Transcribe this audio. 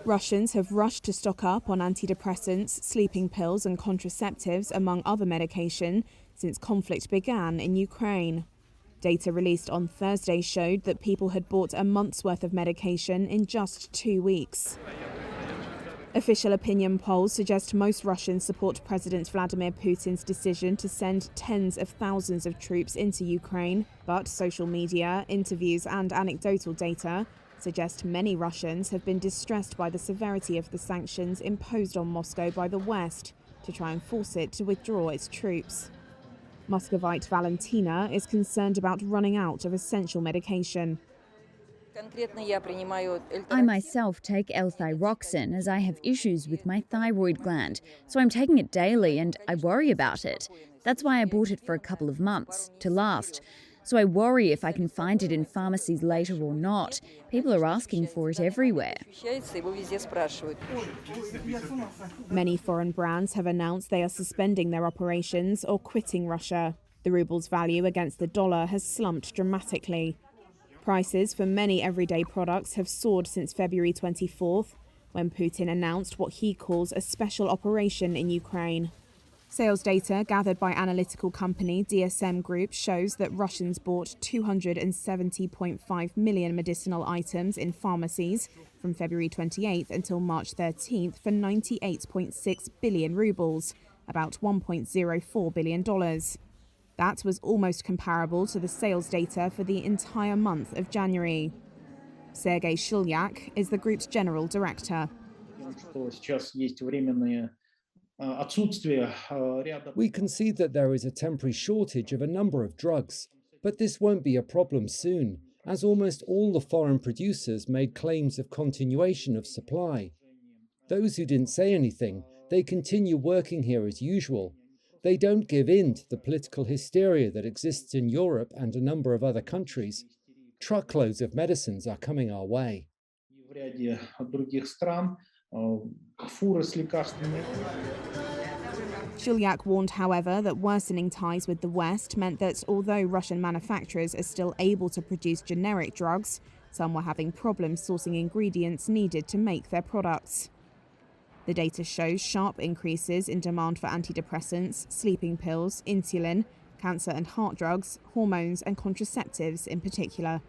Russians have rushed to stock up on antidepressants, sleeping pills and contraceptives, among other medication, since conflict began in Ukraine. Data released on Thursday showed that people had bought a month's worth of medication in just 2 weeks. Official opinion polls suggest most Russians support President Vladimir Putin's decision to send tens of thousands of troops into Ukraine, but social media, interviews and anecdotal data suggest many Russians have been distressed by the severity of the sanctions imposed on Moscow by the West to try and force it to withdraw its troops. Muscovite Valentina is concerned about running out of essential medication. I myself take L-thyroxine as I have issues with my thyroid gland, so I'm taking it daily and I worry about it. That's why I bought it for a couple of months, to last. So I worry if I can find it in pharmacies later or not. People are asking for it everywhere. Many foreign brands have announced they are suspending their operations or quitting Russia. The ruble's value against the dollar has slumped dramatically. Prices for many everyday products have soared since February 24th, when Putin announced what he calls a special operation in Ukraine. Sales data gathered by analytical company DSM Group shows that Russians bought 270.5 million medicinal items in pharmacies from February 28th until March 13th for 98.6 billion rubles, about $1.04 billion. That was almost comparable to the sales data for the entire month of January. Sergei Shulyak is the group's general director. We can see that there is a temporary shortage of a number of drugs, but this won't be a problem soon, as almost all the foreign producers made claims of continuation of supply. Those who didn't say anything, they continue working here as usual. They don't give in to the political hysteria that exists in Europe and a number of other countries. Truckloads of medicines are coming our way. Shulyak warned, however, that worsening ties with the West meant that although Russian manufacturers are still able to produce generic drugs, some were having problems sourcing ingredients needed to make their products. The data shows sharp increases in demand for antidepressants, sleeping pills, insulin, cancer and heart drugs, hormones and contraceptives in particular.